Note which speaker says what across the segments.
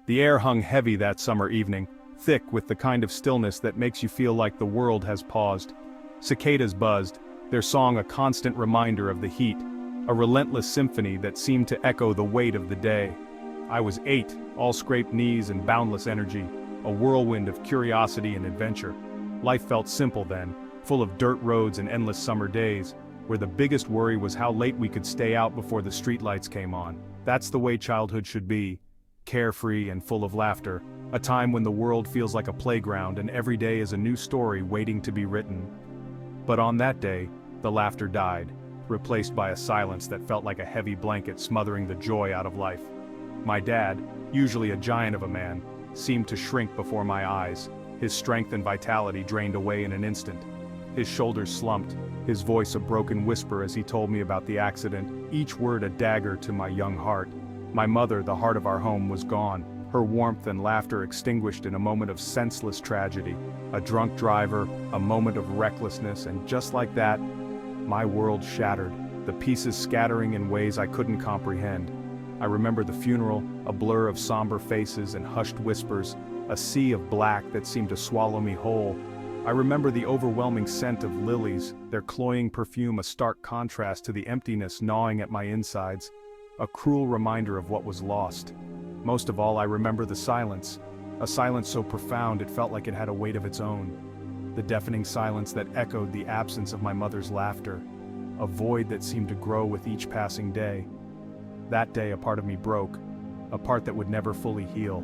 Speaker 1: The air hung heavy that summer evening, thick with the kind of stillness that makes you feel like the world has paused. Cicadas buzzed, their song a constant reminder of the heat, a relentless symphony that seemed to echo the weight of the day. I was 8, all scraped knees and boundless energy, a whirlwind of curiosity and adventure. Life felt simple then, full of dirt roads and endless summer days, where the biggest worry was how late we could stay out before the streetlights came on. That's the way childhood should be. Carefree and full of laughter, a time when the world feels like a playground and every day is a new story waiting to be written. But on that day, the laughter died, replaced by a silence that felt like a heavy blanket smothering the joy out of life. My dad, usually a giant of a man, seemed to shrink before my eyes, his strength and vitality drained away in an instant. His shoulders slumped, his voice a broken whisper as he told me about the accident, each word a dagger to my young heart. My mother, the heart of our home, was gone, her warmth and laughter extinguished in a moment of senseless tragedy. A drunk driver, a moment of recklessness, and just like that, my world shattered, the pieces scattering in ways I couldn't comprehend. I remember the funeral, a blur of somber faces and hushed whispers, a sea of black that seemed to swallow me whole. I remember the overwhelming scent of lilies, their cloying perfume a stark contrast to the emptiness gnawing at my insides, a cruel reminder of what was lost. Most of all, I remember the silence, a silence so profound it felt like it had a weight of its own. The deafening silence that echoed the absence of my mother's laughter, a void that seemed to grow with each passing day. That day a part of me broke, a part that would never fully heal,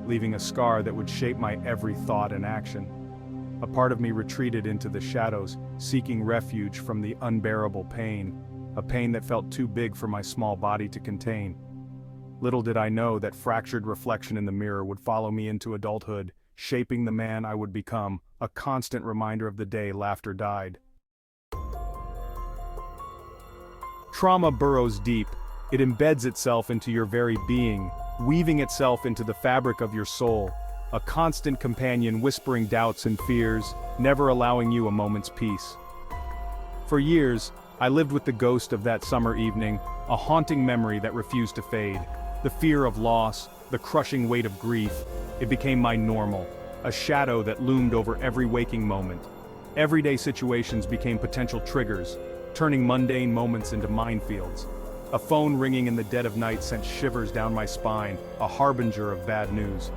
Speaker 1: leaving a scar that would shape my every thought and action. A part of me retreated into the shadows, seeking refuge from the unbearable pain, a pain that felt too big for my small body to contain. Little did I know that fractured reflection in the mirror would follow me into adulthood, shaping the man I would become, a constant reminder of the day laughter died. Trauma burrows deep. It embeds itself into your very being, weaving itself into the fabric of your soul, a constant companion whispering doubts and fears, never allowing you a moment's peace. For years, I lived with the ghost of that summer evening, a haunting memory that refused to fade. The fear of loss, the crushing weight of grief, it became my normal, a shadow that loomed over every waking moment. Everyday situations became potential triggers, turning mundane moments into minefields. A phone ringing in the dead of night sent shivers down my spine, a harbinger of bad news.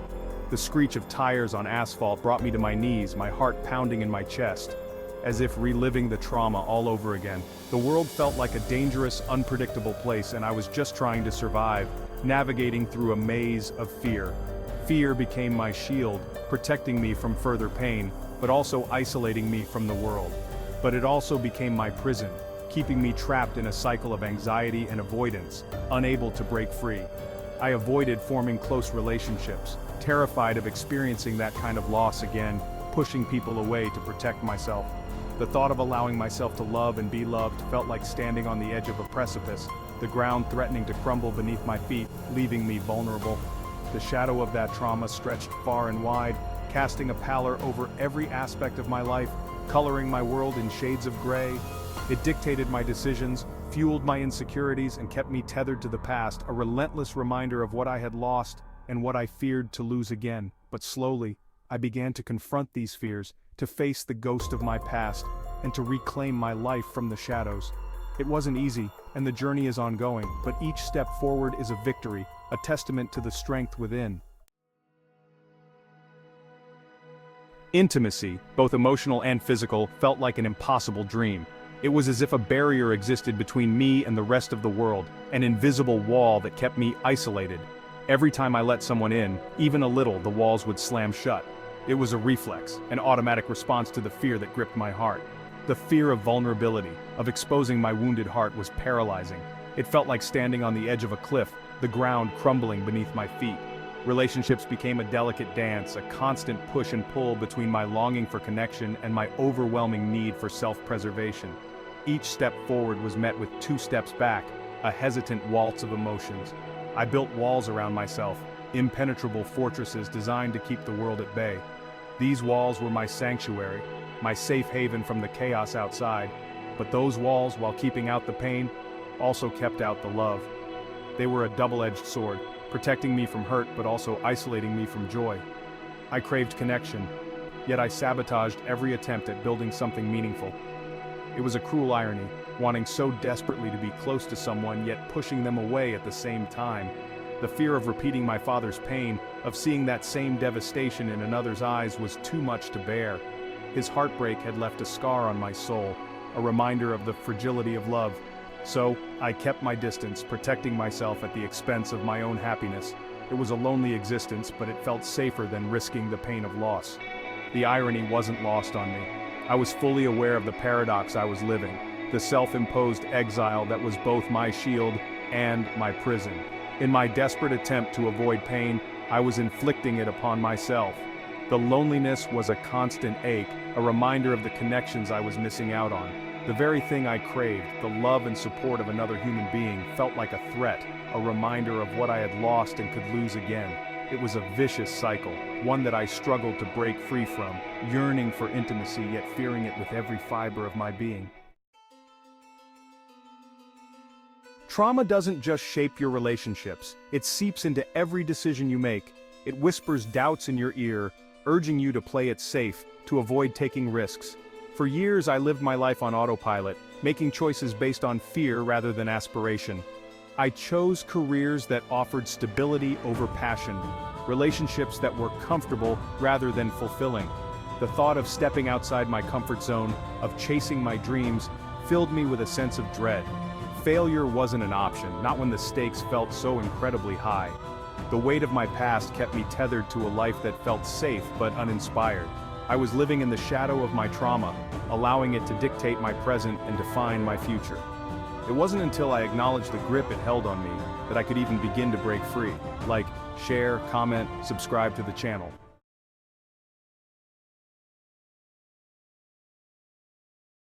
Speaker 1: The screech of tires on asphalt brought me to my knees, my heart pounding in my chest. As if reliving the trauma all over again, the world felt like a dangerous, unpredictable place and I was just trying to survive, navigating through a maze of fear. Fear became my shield, protecting me from further pain, but also isolating me from the world. But it also became my prison, keeping me trapped in a cycle of anxiety and avoidance, unable to break free. I avoided forming close relationships, terrified of experiencing that kind of loss again, pushing people away to protect myself. The thought of allowing myself to love and be loved felt like standing on the edge of a precipice, the ground threatening to crumble beneath my feet, leaving me vulnerable. The shadow of that trauma stretched far and wide, casting a pallor over every aspect of my life, coloring my world in shades of gray. It dictated my decisions, fueled my insecurities, and kept me tethered to the past, a relentless reminder of what I had lost and what I feared to lose again. But slowly, I began to confront these fears, to face the ghost of my past, and to reclaim my life from the shadows. It wasn't easy, and the journey is ongoing, but each step forward is a victory, a testament to the strength within. Intimacy, both emotional and physical, felt like an impossible dream. It was as if a barrier existed between me and the rest of the world, an invisible wall that kept me isolated. Every time I let someone in, even a little, the walls would slam shut. It was a reflex, an automatic response to the fear that gripped my heart. The fear of vulnerability, of exposing my wounded heart, was paralyzing. It felt like standing on the edge of a cliff, the ground crumbling beneath my feet. Relationships became a delicate dance, a constant push and pull between my longing for connection and my overwhelming need for self-preservation. Each step forward was met with 2 steps back, a hesitant waltz of emotions. I built walls around myself, impenetrable fortresses designed to keep the world at bay. These walls were my sanctuary, my safe haven from the chaos outside, but those walls, while keeping out the pain, also kept out the love. They were a double-edged sword, protecting me from hurt but also isolating me from joy. I craved connection, yet I sabotaged every attempt at building something meaningful. It was a cruel irony, wanting so desperately to be close to someone yet pushing them away at the same time. The fear of repeating my father's pain, of seeing that same devastation in another's eyes was too much to bear. His heartbreak had left a scar on my soul, a reminder of the fragility of love. So, I kept my distance, protecting myself at the expense of my own happiness. It was a lonely existence, but it felt safer than risking the pain of loss. The irony wasn't lost on me. I was fully aware of the paradox I was living, the self-imposed exile that was both my shield and my prison. In my desperate attempt to avoid pain, I was inflicting it upon myself. The loneliness was a constant ache, a reminder of the connections I was missing out on. The very thing I craved, the love and support of another human being, felt like a threat, a reminder of what I had lost and could lose again. It was a vicious cycle, one that I struggled to break free from, yearning for intimacy yet fearing it with every fiber of my being. Trauma doesn't just shape your relationships, it seeps into every decision you make. It whispers doubts in your ear, urging you to play it safe, to avoid taking risks. For years I lived my life on autopilot, making choices based on fear rather than aspiration. I chose careers that offered stability over passion, relationships that were comfortable rather than fulfilling. The thought of stepping outside my comfort zone, of chasing my dreams, filled me with a sense of dread. Failure wasn't an option, not when the stakes felt so incredibly high. The weight of my past kept me tethered to a life that felt safe but uninspired. I was living in the shadow of my trauma, allowing it to dictate my present and define my future. It wasn't until I acknowledged the grip it held on me that I could even begin to break free. Like, share, comment, subscribe to the channel.